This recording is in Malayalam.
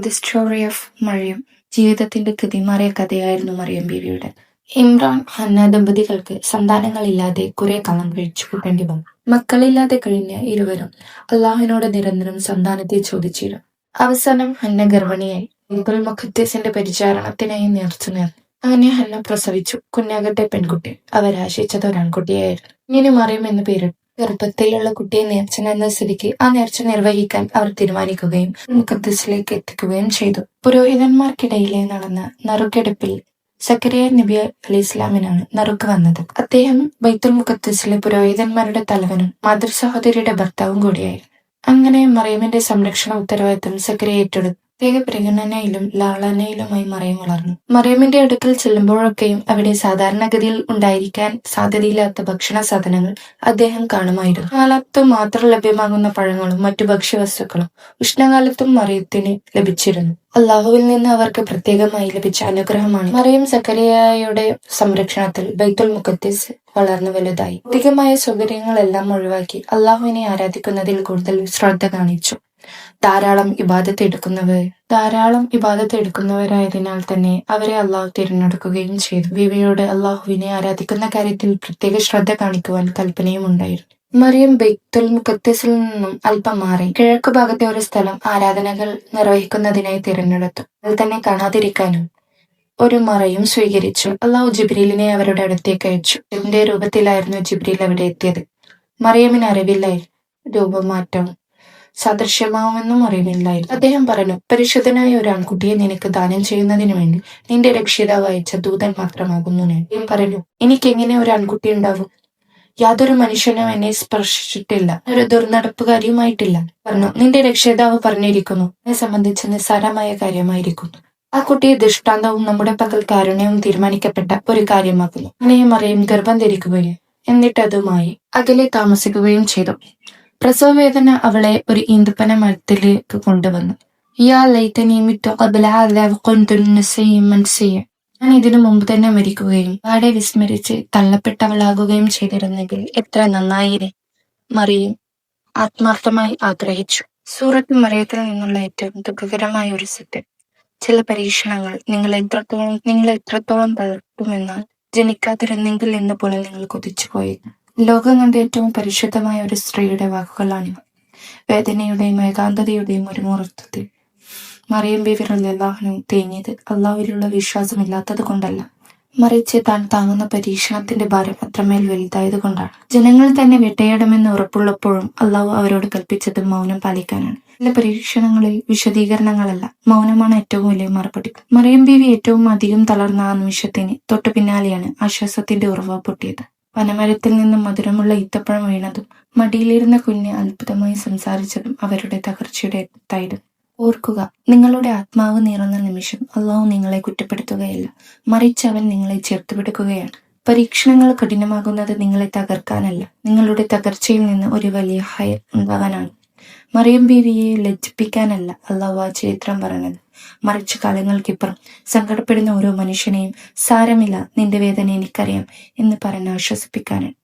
The story of Mariyam. ജീവിതത്തിന്റെ ഗതിമാറിയ കഥയായിരുന്നു മറിയം ബീവിയുടെ. ഇമ്രാൻ ഹന്ന ദമ്പതികൾക്ക് സന്താനങ്ങളില്ലാതെ കുറെ കാലം കഴിച്ചു കൂട്ടേണ്ടി വന്നു. മക്കളില്ലാതെ കഴിഞ്ഞ ഇരുവരും അള്ളാഹുവിനോട് നിരന്തരം സന്താനത്തെ ചോദിച്ചിരുന്നു. അവസാനം ഹന്ന ഗർഭിണിയായി. ബൈത്തുൽ മുഖദ്ദിസിന്റെ പരിചാരണത്തിനായി നേർച്ച നേർന്നു. അങ്ങനെ ഹന്ന പ്രസവിച്ചു. കുഞ്ഞാകട്ടെ പെൺകുട്ടി. അവരാശിച്ചത് ഒരാൺകുട്ടിയായിരുന്നു. ഇങ്ങനെ മറിയം എന്ന് പേരിട്ടു. ഗർഭത്തിലുള്ള കുട്ടിയെ നേർച്ച എന്ന സ്ഥിതിക്ക് ആ നേർച്ച നിർവഹിക്കാൻ അവർ തീരുമാനിക്കുകയും മുഖദ്ദിസിലേക്ക് എത്തിക്കുകയും ചെയ്തു. പുരോഹിതന്മാർക്കിടയിലെ നടന്ന നറുക്കെടുപ്പിൽ സക്കരിയ നബി അലി ഇസ്ലാമിനാണ് നറുക്ക് വന്നത്. അദ്ദേഹം ബൈത്തുൽ മുഖദ്ദിസിലെ പുരോഹിതന്മാരുടെ തലവനും മാതൃസഹോദരിയുടെ ഭർത്താവും കൂടിയായിരുന്നു. അങ്ങനെ മറിയമിന്റെ സംരക്ഷണ ഉത്തരവാദിത്തം സക്കരിയ ഏറ്റെടുത്തു. പ്രത്യേക പരിഗണനയിലും ലാളനയിലുമായി മറിയം വളർന്നു. മറിയമിന്റെ അടുക്കൽ ചെല്ലുമ്പോഴൊക്കെയും അവിടെ സാധാരണഗതിയിൽ ഉണ്ടായിരിക്കാൻ സാധ്യതയില്ലാത്ത ഭക്ഷണ സാധനങ്ങൾ അദ്ദേഹം കാണുമായിരുന്നു. കാലത്തു മാത്രം ലഭ്യമാകുന്ന പഴങ്ങളും മറ്റു ഭക്ഷ്യവസ്തുക്കളും ഉഷ്ണകാലത്തും മറിയത്തിന് ലഭിച്ചിരുന്നു. അള്ളാഹുവിൽ നിന്ന് അവർക്ക് പ്രത്യേകമായി ലഭിച്ച അനുഗ്രഹമാണ്. മറിയം സക്കരിയയുടെ സംരക്ഷണത്തിൽ ബൈത്തുൽ മുഖദ്ദിസ് വളർന്നു വലുതായി. ഭൗതികമായ സൗകര്യങ്ങളെല്ലാം ഒഴിവാക്കി അള്ളാഹുവിനെ ആരാധിക്കുന്നതിൽ കൂടുതൽ ശ്രദ്ധ കാണിച്ചു. ധാരാളം ഇബാദത്ത് എടുക്കുന്നവരായതിനാൽ തന്നെ അവരെ അള്ളാഹു തിരഞ്ഞെടുക്കുകയും ചെയ്തു. ബീവിയോട് അള്ളാഹുവിനെ ആരാധിക്കുന്ന കാര്യത്തിൽ പ്രത്യേക ശ്രദ്ധ കാണിക്കുവാൻ കൽപ്പനയും ഉണ്ടായിരുന്നു. മറിയം ബൈത്തുൽ മുഖദ്ദിസിൽ നിന്നും അല്പം മാറി കിഴക്കു ഭാഗത്തെ ഒരു സ്ഥലം ആരാധനകൾ നിർവഹിക്കുന്നതിനായി തിരഞ്ഞെടുത്തു. അതിൽ തന്നെ കാണാതിരിക്കാനും ഒരു മറയും സ്വീകരിച്ചു. അള്ളാഹു ജിബ്രീലിനെ അവരുടെ അടുത്തേക്ക് അയച്ചു. ഇതിന്റെ രൂപത്തിലായിരുന്നു ജിബ്രീൽ അവിടെ എത്തിയത്. മറിയമിന് അറിവില്ലായിരുന്നു രൂപമാറ്റവും സദൃശ്യമാവുമെന്നും അറിവില്ലായിരുന്നു. അദ്ദേഹം പറഞ്ഞു, പരിശുദ്ധനായ ഒരു ആൺകുട്ടിയെ നിനക്ക് ദാനം ചെയ്യുന്നതിന് വേണ്ടി നിന്റെ രക്ഷിതാവ് അയച്ച ദൂതൻ മാത്രമാകുന്നു ഞാൻ. അദ്ദേഹം പറഞ്ഞു, എനിക്കെങ്ങനെ ഒരു ആൺകുട്ടി ഉണ്ടാവും? യാതൊരു മനുഷ്യനും എന്നെ സ്പർശിച്ചിട്ടില്ല, ഒരു ദുർനടപ്പുകാരിയുമായിട്ടില്ല. പറഞ്ഞു, നിന്റെ രക്ഷിതാവ് പറഞ്ഞിരിക്കുന്നു, എന്നെ സംബന്ധിച്ച് നിസ്സാരമായ കാര്യമായിരിക്കുന്നു. ആ കുട്ടിയെ ദൃഷ്ടാന്തവും നമ്മുടെ പകൽ കാരുണ്യവും തീരുമാനിക്കപ്പെട്ട ഒരു കാര്യമാക്കുന്നു. അങ്ങനെ മറിയം ഗർഭം ധരിക്കുകയും എന്നിട്ട് അതുമായി അകലെ താമസിക്കുകയും ചെയ്തു. പ്രസവവേദന അവളെ ഒരു ഈന്തപ്പന മരത്തിലേക്ക് കൊണ്ടുവന്നു. യാ ലൈതനി മിത്തു ഖബ്ല ഹാദാ വകുന്തു നസിയ്യൻ മൻസിയ്യ. ഞാൻ ഇതിനു മുമ്പ് തന്നെ മരിക്കുകയും ആടെ വിസ്മരിച്ച് തള്ളപ്പെട്ടവളാകുകയും ചെയ്തിരുന്നെങ്കിൽ എത്ര നന്നായിരെ. മറിയം ആത്മാർത്ഥമായി ആഗ്രഹിച്ചു. സൂറത്ത് മറിയത്തിൽ നിന്നുള്ള ഏറ്റവും ദുഃഖകരമായ ഒരു സത്യം. ചില പരീക്ഷണങ്ങൾ നിങ്ങളെ എത്രത്തോളം തളർത്തുമെന്നാൽ ജനിക്കാതിരുന്നെങ്കിൽ എന്ന് പോലെ നിങ്ങൾ കൊതിച്ചുപോയിരുന്നു. ലോകം കണ്ട ഏറ്റവും പരിശുദ്ധമായ ഒരു സ്ത്രീയുടെ വാക്കുകളാണിവ. വേദനയുടെയും ഏകാന്തതയുടെയും ഒരു മുഹൂർത്തത്തിൽ മറിയം ബീവി റളിയല്ലാഹു അൻഹ തേങ്ങിയത് അള്ളാഹുവിലുള്ള വിശ്വാസമില്ലാത്തത് കൊണ്ടല്ല, മറിച്ച് താൻ താങ്ങുന്ന പരീക്ഷണത്തിന്റെ ഭാരം അത്രമേൽ വലുതായത് കൊണ്ടാണ്. ജനങ്ങൾ തന്നെ വേട്ടയാടുമെന്ന് ഉറപ്പുള്ളപ്പോഴും അള്ളാഹു അവരോട് കൽപ്പിച്ചത് മൗനം പാലിക്കാനാണ്. ചില പരീക്ഷണങ്ങളിൽ വിശദീകരണങ്ങളല്ല, മൗനമാണ് ഏറ്റവും വലിയ മറുപടി. മറിയം ബീവി ഏറ്റവും അധികം തളർന്ന ആ നിമിഷത്തിന് തൊട്ടു പിന്നാലെയാണ് ആശ്വാസത്തിന്റെ ഉറവ പൊട്ടിയത്. പനമരത്തിൽ നിന്നും മധുരമുള്ള ഈത്തപ്പഴം വീണതും മടിയിലിരുന്ന കുഞ്ഞ് അത്ഭുതമായി സംസാരിച്ചതും അവരുടെ തകർച്ചയുടെ എത്തായിരുന്നു. ഓർക്കുക, നിങ്ങളുടെ ആത്മാവ് നീറുന്ന നിമിഷം അള്ളാഹു നിങ്ങളെ കുറ്റപ്പെടുത്തുകയല്ല, മറിച്ച് അവൻ നിങ്ങളെ ചേർത്തുപിടിക്കുകയാണ്. പരീക്ഷണങ്ങൾ കഠിനമാകുന്നത് നിങ്ങളെ തകർക്കാനല്ല, നിങ്ങളുടെ തകർച്ചയിൽ നിന്ന് ഒരു വലിയ ഹയർ ഉണ്ടാകാനാണ്. മറിയം ബീവിയെ ലജ്ജിപ്പിക്കാനല്ല അള്ളാഹു ആ ചരിത്രം പറഞ്ഞത്, മറിച്ച് കാലങ്ങൾക്കിപ്പുറം സങ്കടപ്പെടുന്ന ഓരോ മനുഷ്യനെയും സാരമില്ല, നിന്റെ വേദന എനിക്കറിയാം എന്ന് പറഞ്ഞ് ആശ്വസിപ്പിക്കാനാണ്.